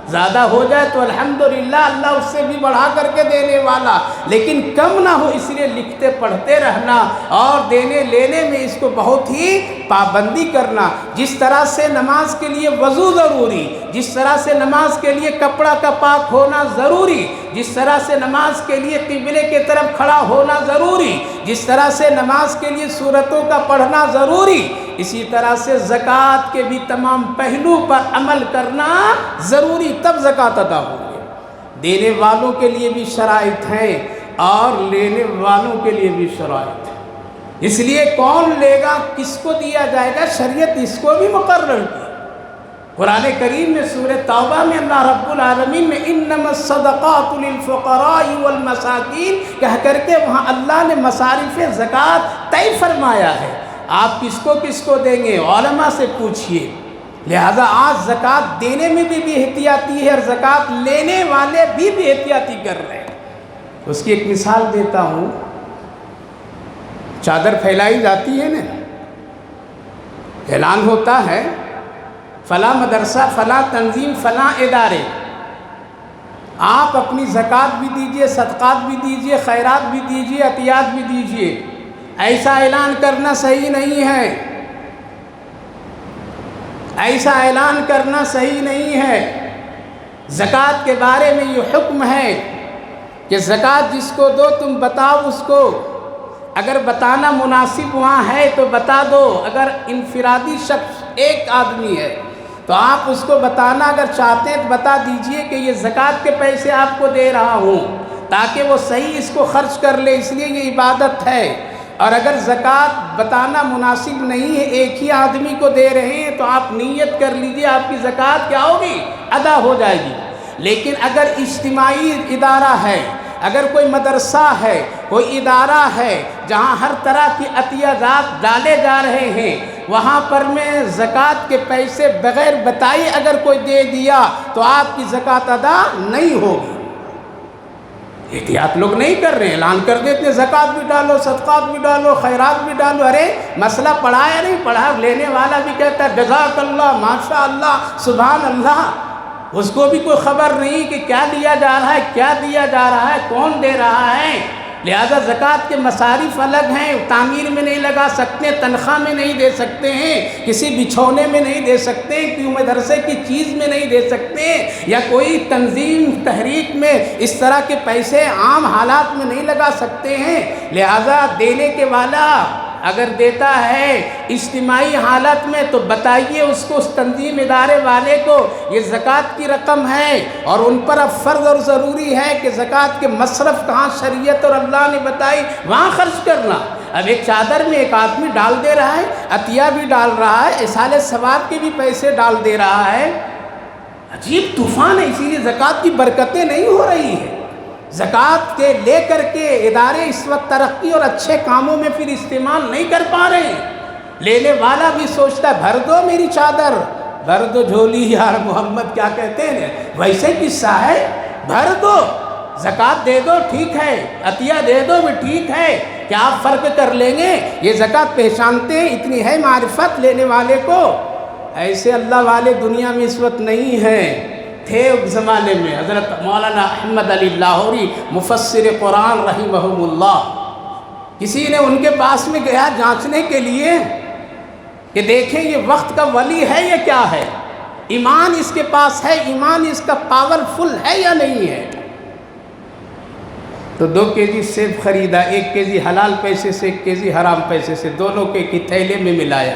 زیادہ ہو جائے تو الحمدللہ اللہ اس سے بھی بڑھا کر کے دینے والا، لیکن کم نہ ہو، اس لیے لکھتے پڑھتے رہنا اور دینے لینے میں اس کو بہت ہی پابندی کرنا۔ جس طرح سے نماز کے لیے وضو ضروری، جس طرح سے نماز کے لیے کپڑا کا پاک ہونا ضروری، جس طرح سے نماز کے لیے قبلے کی طرف کھڑا ہونا ضروری، جس طرح سے نماز کے لیے سورتوں کا پڑھنا ضروری، اسی طرح سے زکوٰۃ کے بھی تمام پہلو پر عمل کرنا ضروری، تب زکوٰۃ ادا ہوگی۔ دینے والوں کے لیے بھی شرائط ہیں اور لینے والوں کے لیے بھی شرائط ہے، اس لیے کون لے گا، کس کو دیا جائے گا، شریعت اس کو بھی مقرر کی۔ قرآن کریم میں سورہ توبہ میں اللہ رب العالمین نے انما الصدقات للفقراء والمساکین کہہ کر کے وہاں اللہ نے مصارف زکوٰۃ طے فرمایا ہے۔ آپ کس کو دیں گے؟ علماء سے پوچھئے۔ لہذا آج زکوٰۃ دینے میں بھی احتیاطی ہے اور زکوٰۃ لینے والے بھی احتیاطی کر رہے ہیں۔ اس کی ایک مثال دیتا ہوں۔ چادر پھیلائی جاتی ہے نا، اعلان ہوتا ہے فلاں مدرسہ، فلاں تنظیم، فلاں ادارے، آپ اپنی زکوٰۃ بھی دیجئے، صدقات بھی دیجئے، خیرات بھی دیجئے، عطیات بھی دیجئے۔ ایسا اعلان کرنا صحیح نہیں ہے، ایسا اعلان کرنا صحیح نہیں ہے۔ زکوٰۃ کے بارے میں یہ حکم ہے کہ زکوٰۃ جس کو دو تم بتاؤ اس کو، اگر بتانا مناسب وہاں ہے تو بتا دو، اگر انفرادی شخص ایک آدمی ہے تو آپ اس کو بتانا اگر چاہتے ہیں تو بتا دیجئے کہ یہ زکوٰۃ کے پیسے آپ کو دے رہا ہوں، تاکہ وہ صحیح اس کو خرچ کر لے، اس لیے یہ عبادت ہے۔ اور اگر زکوٰۃ بتانا مناسب نہیں ہے، ایک ہی آدمی کو دے رہے ہیں، تو آپ نیت کر لیجئے آپ کی زکوٰۃ کیا ہوگی؟ ادا ہو جائے گی۔ لیکن اگر اجتماعی ادارہ ہے، اگر کوئی مدرسہ ہے، کوئی ادارہ ہے جہاں ہر طرح کی عطیہ جات ڈالے جا رہے ہیں، وہاں پر میں زکوٰۃ کے پیسے بغیر بتائے اگر کوئی دے دیا تو آپ کی زکوٰۃ ادا نہیں ہوگی۔ احتیاط لوگ نہیں کر رہے ہیں، اعلان کر دیتے ہیں زکوٰۃ بھی ڈالو، صدقات بھی ڈالو، خیرات بھی ڈالو۔ ارے مسئلہ پڑھا یا نہیں پڑھا؟ لینے والا بھی کہتا ہے جزاک اللہ، ماشاء اللہ، سبحان اللہ، اس کو بھی کوئی خبر نہیں کہ کیا دیا جا رہا ہے، کیا دیا جا رہا ہے، کون دے رہا ہے۔ لہذا زکوٰۃ کے مصارف الگ ہیں، تعمیر میں نہیں لگا سکتے، تنخواہ میں نہیں دے سکتے ہیں، کسی بچھونے میں نہیں دے سکتے، کیوں مدرسے کی چیز میں نہیں دے سکتے، یا کوئی تنظیم تحریک میں اس طرح کے پیسے عام حالات میں نہیں لگا سکتے ہیں۔ لہذا دینے کے والا اگر دیتا ہے اجتماعی حالت میں تو بتائیے اس کو، اس تنظیم ادارے والے کو یہ زکوٰۃ کی رقم ہے اور ان پر اب فرض اور ضروری ہے کہ زکوٰۃ کے مصرف کہاں شریعت اور اللہ نے بتائی وہاں خرچ کرنا۔ اب ایک چادر میں ایک آدمی ڈال دے رہا ہے، عطیہ بھی ڈال رہا ہے، اصالِ ثواب کے بھی پیسے ڈال دے رہا ہے، عجیب طوفان ہے۔ اسی لیے زکوٰۃ کی برکتیں نہیں ہو رہی ہے۔ زکوٰۃ کے لے کر کے ادارے اس وقت ترقی اور اچھے کاموں میں پھر استعمال نہیں کر پا رہے ہیں۔ لینے والا بھی سوچتا ہے بھر دو میری چادر، بھر دو جھولی، یار محمد کیا کہتے ہیں، ویسے قصہ ہے، بھر دو، زکوٰۃ دے دو ٹھیک ہے، عطیہ دے دو بھی ٹھیک ہے، کیا آپ فرق کر لیں گے؟ یہ زکوٰۃ پہچانتے ہیں، اتنی ہے معرفت لینے والے کو۔ ایسے اللہ والے دنیا میں اس وقت نہیں ہیں، تھے اس زمانے میں۔ حضرت مولانا احمد علی لاہوری مفسر قرآن رحمہم اللہ، کسی نے ان کے پاس میں گیا جانچنے کے لیے کہ دیکھیں یہ وقت کا ولی ہے یا کیا ہے، ایمان اس کے پاس ہے، ایمان اس کا پاورفل ہے یا نہیں ہے۔ تو 2 کیجی سیب خریدا، 1 کیجی حلال پیسے سے، 1 کیجی حرام پیسے سے، دونوں کے تھیلے میں ملایا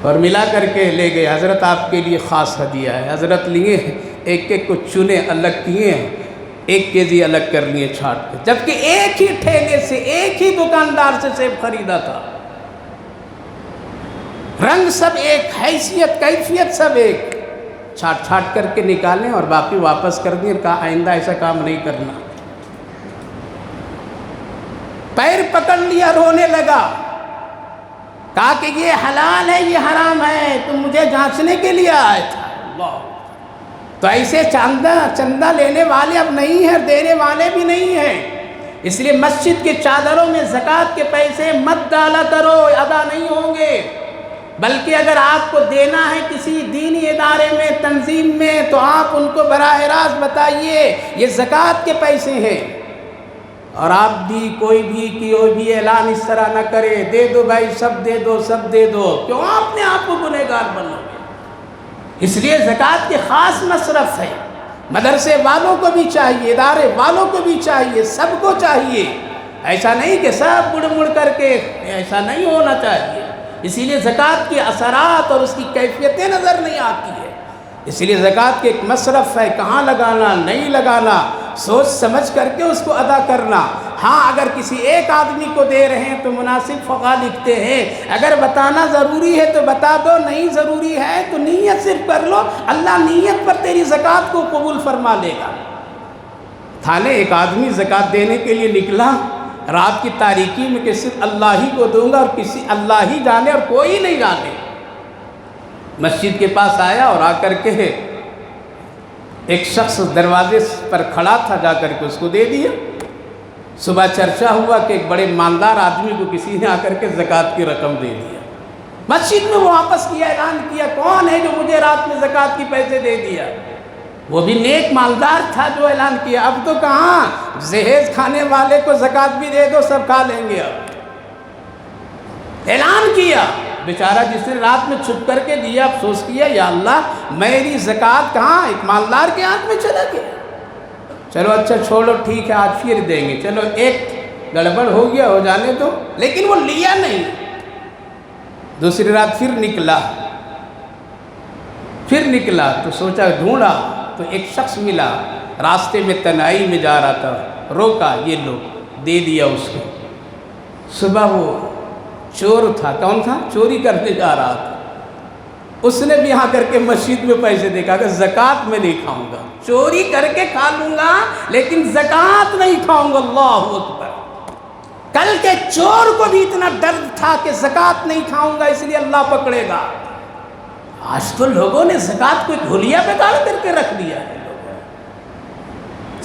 اور ملا کر کے لے گئے۔ حضرت آپ کے لیے خاص ہدیہ ہے۔ حضرت لیے، ایک ایک کو چنے، الگ کیے، 1 کیجی الگ کر لیے چھانٹ کے، جبکہ ایک ہی ٹھیلے سے، ایک ہی دکاندار سے سیب خریدا تھا، رنگ سب ایک، حیثیت کیفیت سب ایک، چھانٹ چھانٹ کر کے نکالیں اور باقی واپس کر دیں اور کہا آئندہ ایسا کام نہیں کرنا۔ پیر پکڑ لیا، رونے لگا، کہا کہ یہ حلال ہے یہ حرام ہے، تم مجھے جانچنے کے لیے آئے تھا۔ اللہ، تو ایسے چندہ لینے والے اب نہیں ہیں، دینے والے بھی نہیں ہیں۔ اس لیے مسجد کے چادروں میں زکوٰۃ کے پیسے مت ڈالا کرو، ادا نہیں ہوں گے، بلکہ اگر آپ کو دینا ہے کسی دینی ادارے میں، تنظیم میں، تو آپ ان کو براہ راست بتائیے یہ زکوٰۃ کے پیسے ہیں۔ اور آپ بھی کوئی بھی اعلان اس طرح نہ کرے، دے دو بھائی، سب دے دو، سب دے دو، کیوں اپنے آپ کو گنہگار بنو گے؟ اس لیے زکوٰۃ کے خاص مصرف ہے، مدرسے والوں کو بھی چاہیے، ادارے والوں کو بھی چاہیے، سب کو چاہیے، ایسا نہیں کہ سب مڑ مڑ کر کے، ایسا نہیں ہونا چاہیے۔ اسی لیے زکوٰۃ کی اثرات اور اس کی کیفیتیں نظر نہیں آتی ہے۔ اس لیے زکوٰۃ کے ایک مصرف ہے، کہاں لگانا، نہیں لگانا، سوچ سمجھ کر کے اس کو ادا کرنا۔ ہاں اگر کسی ایک آدمی کو دے رہے ہیں تو مناسب فقہ لکھتے ہیں اگر بتانا ضروری ہے تو بتا دو، نہیں ضروری ہے تو نیت صرف کر لو، اللہ نیت پر تیری زکوٰۃ کو قبول فرما لے گا۔ تھانے ایک آدمی زکوٰۃ دینے کے لیے نکلا رات کی تاریکی میں کہ صرف اللہ ہی کو دوں گا اور کسی اللہ ہی جانے اور کوئی نہیں جانے۔ مسجد کے پاس آیا اور آ کر کے ایک شخص دروازے پر کھڑا تھا، جا کر کے اس کو دے دیا۔ صبح چرچا ہوا کہ ایک بڑے مالدار آدمی کو کسی نے آ کر کے زکوٰۃ کی رقم دے دیا۔ مسجد میں وہ واپس کیا، اعلان کیا کون ہے جو مجھے رات میں زکوٰۃ کی پیسے دے دیا؟ وہ بھی نیک مالدار تھا جو اعلان کیا۔ اب تو کہاں جہیز کھانے والے کو زکوٰۃ بھی دے دو، سب کھا لیں گے۔ اب اعلان کیا، بیچارہ جس نے رات میں چھپ کر کے دیا افسوس کیا یا اللہ میری زکوٰۃ کہاں ایک مالدار کے ہاتھ میں چلا گیا۔ چلو اچھا چھوڑو ٹھیک ہے آج پھر دیں گے، چلو ایک گڑبڑ ہو گیا ہو جانے دو، لیکن وہ لیا نہیں۔ دوسری رات پھر نکلا تو سوچا ڈھونڈا تو ایک شخص ملا، راستے میں تنہائی میں جا رہا تھا، روکا، یہ لو، دے دیا اس کو۔ صبح وہ چور تھا، کون تھا؟ چوری کرنے جا رہا تھا، اس نے بھی آ کر کے مسجد میں پیسے دیکھا کہ زکوٰۃ میں نہیں کھاؤں گا، چوری کر کے کھا لوں گا لیکن زکوٰۃ نہیں کھاؤں گا۔ اللہ اکبر! کل کے چور کو بھی اتنا درد تھا کہ زکوٰۃ نہیں کھاؤں گا اس لیے اللہ پکڑے گا۔ آج تو لوگوں نے زکوٰۃ کو گھولیا پہ ڈال کر کے رکھ دیا ہے۔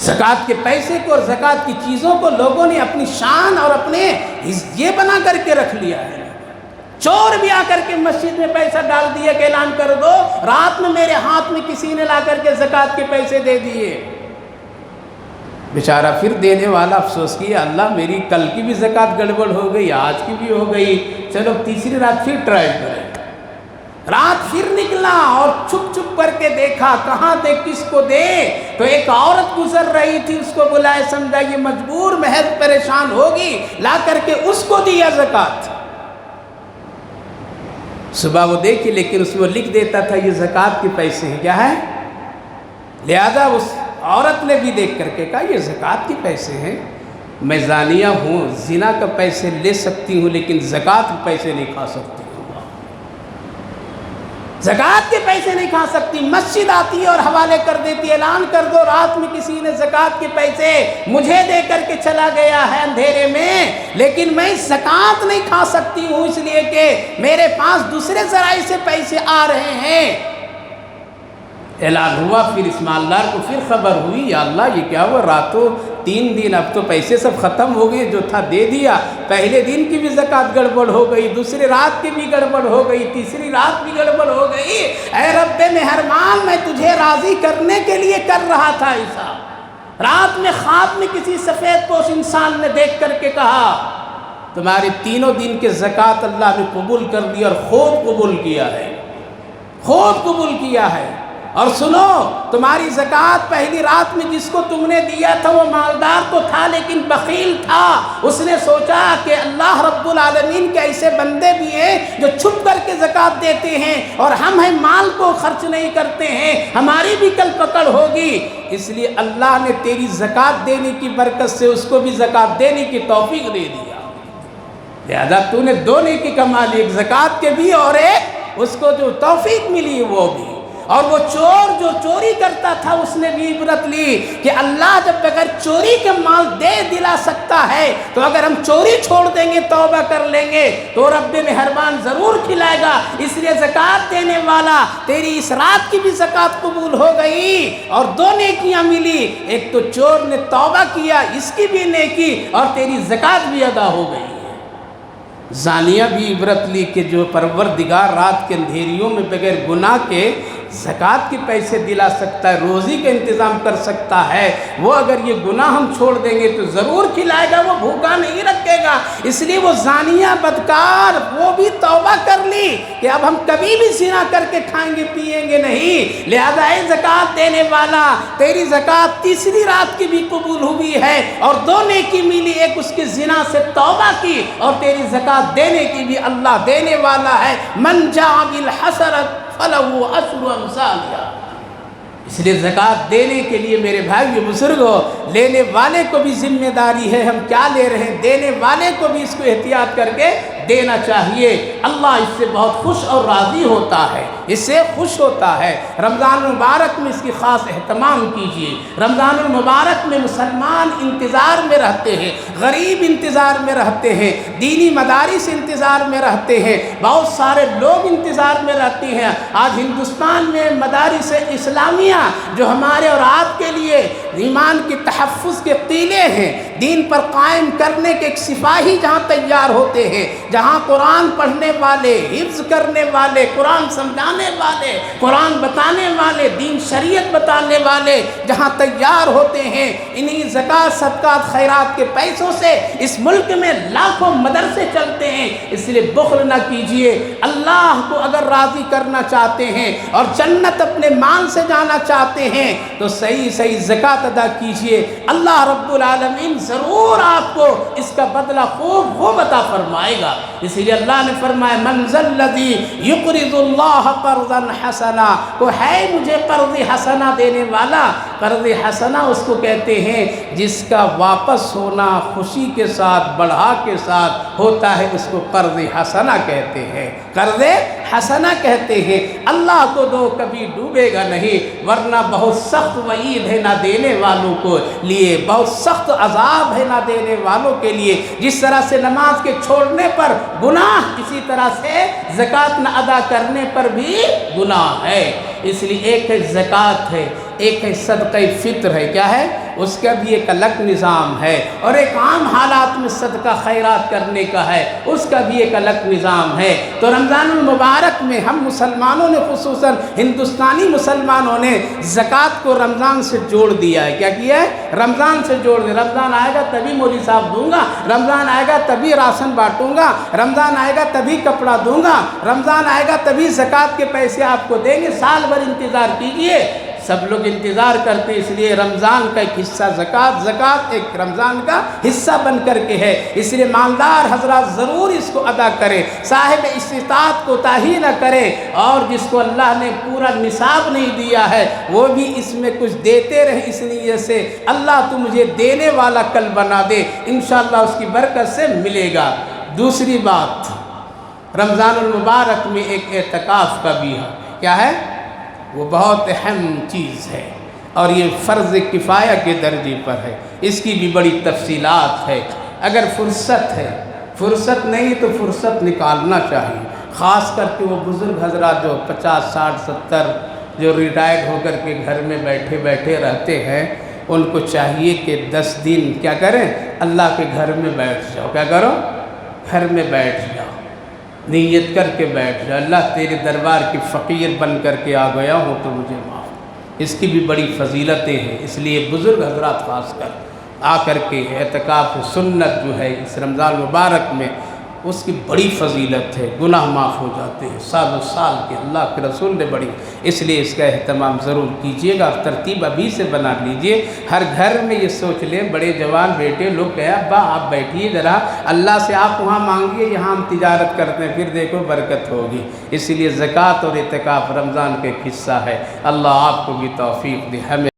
زکوٰۃ کے پیسے کو اور زکوٰۃ کی چیزوں کو لوگوں نے اپنی شان اور اپنے یہ بنا کر کے رکھ لیا ہے۔ چور بھی آ کر کے مسجد میں پیسہ ڈال دیا کہ اعلان کر دو رات میں میرے ہاتھ میں کسی نے لا کر کے زکوٰۃ کے پیسے دے دیے۔ بیچارہ پھر دینے والا افسوس کیا اللہ میری کل کی بھی زکوٰۃ گڑبڑ ہو گئی، آج کی بھی ہو گئی، چلو تیسری رات پھر ٹرائی کریں۔ رات پھر نکلا اور چھپ چھپ کر کے دیکھا کہاں دے کس کو دے، تو ایک عورت گزر رہی تھی، اس کو بلائے، سمجھا یہ مجبور محض پریشان ہوگی، لا کر کے اس کو دیا زکوٰۃ۔ صبح وہ دیکھی لیکن اس میں وہ لکھ دیتا تھا یہ زکوٰۃ کے پیسے ہیں، کیا ہے؟ لہذا اس عورت نے بھی دیکھ کر کے کہا یہ زکوٰۃ کے پیسے ہیں، میں زانیہ ہوں، زنا کا پیسے لے سکتی ہوں لیکن زکوٰۃ کے پیسے نہیں کھا سکتی، زکوٰۃ کے پیسے نہیں کھا سکتی۔ مسجد آتی ہے اور حوالے کر دیتی ہے، اعلان کر دو رات میں کسی نے زکوٰۃ کے پیسے مجھے دے کر کے چلا گیا ہے اندھیرے میں، لیکن میں زکوٰۃ نہیں کھا سکتی ہوں اس لیے کہ میرے پاس دوسرے ذرائع سے پیسے آ رہے ہیں۔ اعلان ہوا، پھر اس مالدار کو پھر خبر ہوئی یا اللہ یہ کیا ہوا، راتوں 3 دن اب تو پیسے سب ختم ہو گئے، جو تھا دے دیا، پہلے دن کی بھی زکوٰۃ گڑبڑ ہو گئی، دوسری رات کی بھی گڑبڑ ہو گئی، تیسری رات بھی گڑبڑ ہو گئی۔ اے رب مہربان میں تجھے راضی کرنے کے لیے کر رہا تھا ایسا۔ رات میں خواب میں کسی سفید پوش انسان نے دیکھ کر کے کہا تمہارے 3 دن کے زکوٰۃ اللہ نے قبول کر دی اور خوب قبول کیا ہے، خوب قبول کیا ہے۔ اور سنو تمہاری زکوٰۃ پہلی رات میں جس کو تم نے دیا تھا وہ مالدار تو تھا لیکن بخیل تھا، اس نے سوچا کہ اللہ رب العالمین کے ایسے بندے بھی ہیں جو چھپ کر کے زکوٰۃ دیتے ہیں اور ہم ہیں مال کو خرچ نہیں کرتے ہیں، ہماری بھی کل پکڑ ہوگی، اس لیے اللہ نے تیری زکوٰۃ دینے کی برکت سے اس کو بھی زکوٰۃ دینے کی توفیق دے دیا۔ لہذا تو نے 2 نیکی کما لی، ایک زکوٰۃ کے بھی اور ایک اس کو جو توفیق ملی وہ بھی۔ اور وہ چور جو چوری کرتا تھا اس نے بھی عبرت لی کہ اللہ جب بغیر چوری کے مال دے دلا سکتا ہے تو اگر ہم چوری چھوڑ دیں گے توبہ کر لیں گے تو رب مہربان ضرور کھلائے گا۔ اس لیے زکوٰۃ دینے والا تیری اس رات کی بھی زکوٰۃ قبول ہو گئی اور 2 نیکیاں ملی، ایک تو چور نے توبہ کیا اس کی بھی نیکی اور تیری زکوٰۃ بھی ادا ہو گئی۔ زانیہ بھی عبرت لی کہ جو پروردگار رات کے اندھیریوں میں بغیر گناہ کے زکوٰۃ کے پیسے دلا سکتا ہے، روزی کا انتظام کر سکتا ہے، وہ اگر یہ گناہ ہم چھوڑ دیں گے تو ضرور کھلائے گا، وہ بھوکا نہیں رکھے گا۔ اس لیے وہ زانیہ بدکار وہ بھی توبہ کر لی کہ اب ہم کبھی بھی زنا کر کے کھائیں گے پیئیں گے نہیں۔ لہذا اے زکوٰۃ دینے والا تیری زکوٰۃ تیسری رات کی بھی قبول ہوئی ہے اور 2 نیکی ملی، ایک اس کے زنا سے توبہ کی اور تیری زکوٰۃ دینے کی بھی اللہ دینے والا ہے۔ من جاء بالحسنۃ فَلَهُ عَشْرُ أَمْثَالِهَا۔ اس لیے زکوٰۃ دینے کے لیے میرے بھائی بزرگوں، لینے والے کو بھی ذمہ داری ہے، ہم کیا لے رہے ہیں، دینے والے کو بھی اس کو احتیاط کر کے دینا چاہیے۔ اللہ اس سے بہت خوش اور راضی ہوتا ہے، اس سے خوش ہوتا ہے۔ رمضان المبارک میں اس کی خاص اہتمام کیجیے۔ رمضان المبارک میں مسلمان انتظار میں رہتے ہیں، غریب انتظار میں رہتے ہیں، دینی مدارس انتظار میں رہتے ہیں، بہت سارے لوگ انتظار میں رہتے ہیں۔ آج ہندوستان میں مدارس اسلامیہ جو ہمارے اور آپ کے لیے ایمان کے تحفظ کے قلعے ہیں، دین پر قائم کرنے کے ایک سپاہی جہاں تیار ہوتے ہیں، جہاں قرآن پڑھنے والے، حفظ کرنے والے، قرآن سمجھانے والے، قرآن بتانے والے، دین شریعت بتانے والے جہاں تیار ہوتے ہیں، انہی زکوٰۃ صدقات خیرات کے پیسوں سے اس ملک میں لاکھوں مدرسے چلتے ہیں۔ اس لیے بخل نہ کیجئے۔ اللہ کو اگر راضی کرنا چاہتے ہیں اور جنت اپنے مال سے جانا چاہتے ہیں تو صحیح زکوٰۃ ادا کیجئے۔ اللہ رب العالمین ضرور آپ کو اس کا بدلہ خوب عطا فرمائے گا۔ اس لیے اللہ نے فرمایا من ذا الذی یقرض اللہ قرضا حسنا، وہ ہے مجھے قرض حسنا دینے والا۔ قرض حسنا اس کو کہتے ہیں جس کا واپس ہونا خوشی کے ساتھ، بڑھا کے ساتھ ہوتا ہے، اس کو قرض حسنا کہتے ہیں، قرض حسنا کہتے ہیں۔ اللہ کو دو، کبھی ڈوبے گا نہیں، ورنہ بہت سخت وعید ہے نہ دینے والوں کو لیے، بہت سخت عذاب ہے نہ دینے والوں کے لیے۔ جس طرح سے نماز کے چھوڑنے پر گناہ، اسی طرح سے زکوٰۃ نہ ادا کرنے پر بھی گناہ ہے۔ اس لیے ایک ہے زکوٰۃ ہے، ایک ہے صدقہ فطر ہے، کیا ہے؟ اس کا بھی ایک الگ نظام ہے، اور ایک عام حالات میں صدقہ خیرات کرنے کا ہے، اس کا بھی ایک الگ نظام ہے۔ تو رمضان المبارک میں ہم مسلمانوں نے، خصوصاً ہندوستانی مسلمانوں نے زکوٰۃ کو رمضان سے جوڑ دیا ہے۔ کیا کیا ہے؟ رمضان سے جوڑ دیا۔ رمضان آئے گا تبھی مولوی صاحب دوں گا، رمضان آئے گا تبھی راشن بانٹوں گا، رمضان آئے گا تبھی کپڑا دوں گا، رمضان آئے گا تبھی زکوٰۃ کے پیسے آپ کو دیں گے۔ سال بھر انتظار کیجئے۔ سب لوگ انتظار کرتے ہیں، اس لیے رمضان کا ایک حصہ زکوٰۃ ایک رمضان کا حصہ بن کر کے ہے۔ اس لیے مالدار حضرات ضرور اس کو ادا کریں، صاحب استطاعت کوتاہی نہ کریں، اور جس کو اللہ نے پورا نصاب نہیں دیا ہے وہ بھی اس میں کچھ دیتے رہیں۔ اس لیے سے اللہ تو مجھے دینے والا کل بنا دے، انشاءاللہ اس کی برکت سے ملے گا۔ دوسری بات، رمضان المبارک میں ایک اعتکاف کا بھی ہے، کیا ہے؟ وہ بہت اہم چیز ہے، اور یہ فرض کفایہ کے درجے پر ہے۔ اس کی بھی بڑی تفصیلات ہے۔ اگر فرصت ہے، فرصت نہیں تو فرصت نکالنا چاہیے، خاص کر کے وہ بزرگ حضرات جو 50 60 70 جو ریٹائرڈ ہو کر کے گھر میں بیٹھے رہتے ہیں، ان کو چاہیے کہ 10 دن کیا کریں، اللہ کے گھر میں بیٹھ جاؤ۔ کیا کرو؟ گھر میں بیٹھ جاؤ، نیت کر کے بیٹھ جاؤ، اللہ تیرے دربار کی فقیر بن کر کے آ گیا ہوں تو مجھے معاف۔ اس کی بھی بڑی فضیلتیں ہیں، اس لیے بزرگ حضرات خاص کر آ کر کے اعتکاف سنت جو ہے اس رمضان مبارک میں، اس کی بڑی فضیلت ہے، گناہ معاف ہو جاتے ہیں سال و سال کے، اللہ کے رسول نے بڑی، اس لیے اس کا اہتمام ضرور کیجیے گا۔ ترتیب ابھی سے بنا لیجئے، ہر گھر میں یہ سوچ لیں، بڑے جوان بیٹے لوگ کہے ابا آپ بیٹھیے ذرا، اللہ سے آپ وہاں مانگیے، یہاں ہم تجارت کرتے ہیں، پھر دیکھو برکت ہوگی۔ اس لیے زکوٰۃ اور اعتکاف رمضان کا ایک حصہ ہے۔ اللہ آپ کو بھی توفیق دے، ہمیں